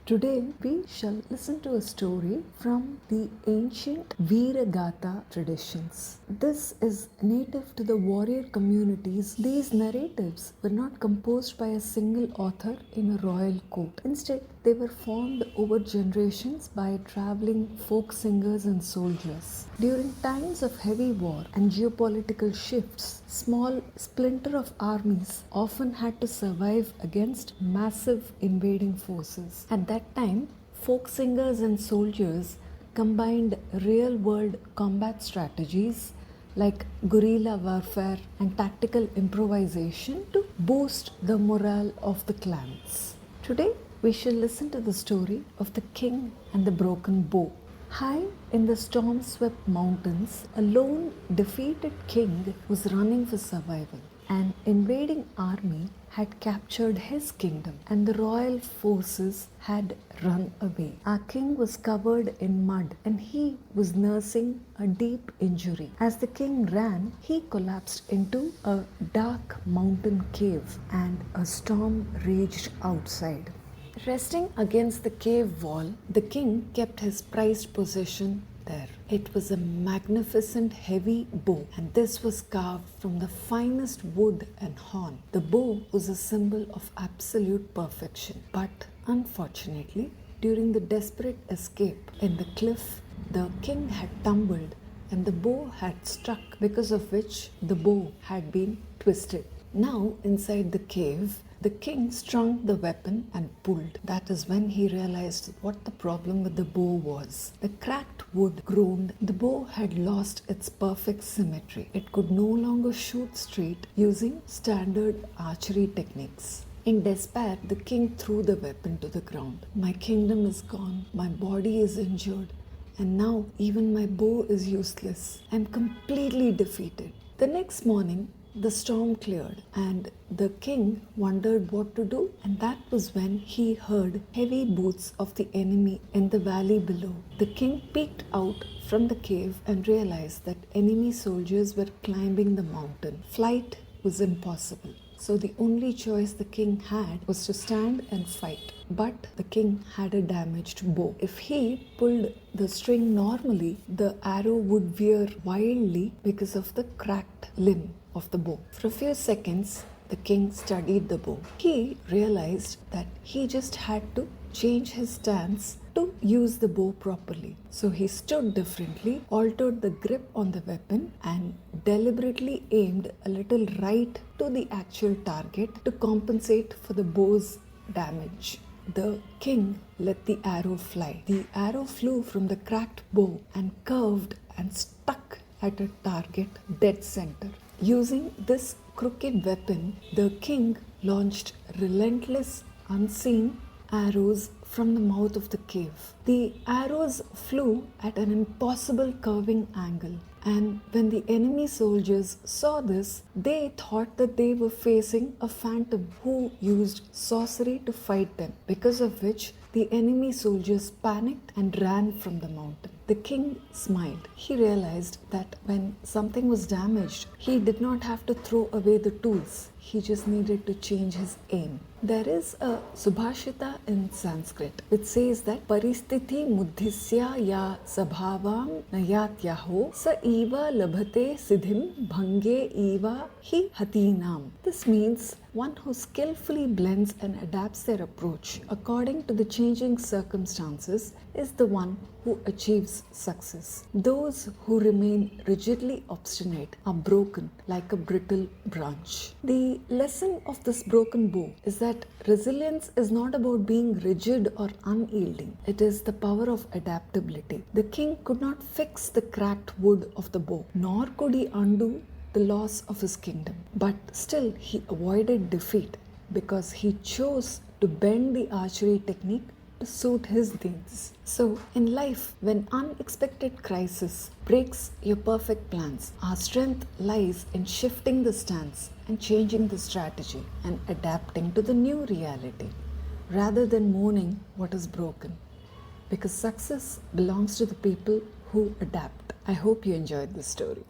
Today we shall listen to a story from the ancient Veera Gatha traditions. This is native to the warrior communities. These narratives were not composed by a single author in a royal court. Instead, they were formed over generations by traveling folk singers and soldiers. During times of heavy war and geopolitical shifts, small splinter of armies often had to survive against massive invading forces. At that time, folk singers and soldiers combined real-world combat strategies like guerrilla warfare and tactical improvisation to boost the morale of the clans. Today, we shall listen to the story of the king and the broken bow. High in the storm-swept mountains, a lone, defeated king was running for survival. An invading army had captured his kingdom and the royal forces had run away. Our king was covered in mud and he was nursing a deep injury. As the king ran, he collapsed into a dark mountain cave and a storm raged outside. Resting against the cave wall, the king kept his prized possession there. It was a magnificent heavy bow, and this was carved from the finest wood and horn. The bow was a symbol of absolute perfection. But unfortunately, during the desperate escape in the cliff, the king had tumbled and the bow had struck, because of which the bow had been twisted. Now, inside the cave, the king strung the weapon and pulled. That is when he realized what the problem with the bow was. The cracked wood groaned. The bow had lost its perfect symmetry. It could no longer shoot straight using standard archery techniques. In despair, the king threw the weapon to the ground. My kingdom is gone. My body is injured. And now even my bow is useless. I am completely defeated. The next morning, the storm cleared and the king wondered what to do, and that was when he heard heavy boots of the enemy in the valley below. The king peeked out from the cave and realized that enemy soldiers were climbing the mountain. Flight was impossible. So the only choice the king had was to stand and fight. But the king had a damaged bow. If he pulled the string normally, the arrow would veer wildly because of the cracked limb of the bow. For a few seconds, the king studied the bow. He realized that he just had to change his stance to use the bow properly. So he stood differently, altered the grip on the weapon, and deliberately aimed a little right to the actual target to compensate for the bow's damage. The king let the arrow fly. The arrow flew from the cracked bow and curved and stuck at a target dead center. Using this crooked weapon, the king launched relentless, unseen arrows from the mouth of the cave. The arrows flew at an impossible curving angle, and when the enemy soldiers saw this, they thought that they were facing a phantom who used sorcery to fight them, because of which the enemy soldiers panicked and ran from the mountain. The king smiled. He realized that when something was damaged, he did not have to throw away the tools. He just needed to change his aim. There is a Subhashita in Sanskrit which says that Paristhithi muddhisya ya sabhavam nayatyaho sa eva labhate siddhim bhange eva hi hatinam. This means one who skillfully blends and adapts their approach according to the changing circumstances is the one who achieves success. Those who remain rigidly obstinate are broken like a brittle branch. The lesson of this broken bow is that resilience is not about being rigid or unyielding. It is the power of adaptability. The king could not fix the cracked wood of the bow, nor could he undo the loss of his kingdom. But still he avoided defeat because he chose to bend the archery technique to suit his needs. So in life, when unexpected crisis breaks your perfect plans, our strength lies in shifting the stance and changing the strategy and adapting to the new reality rather than mourning what is broken. Because success belongs to the people who adapt. I hope you enjoyed this story.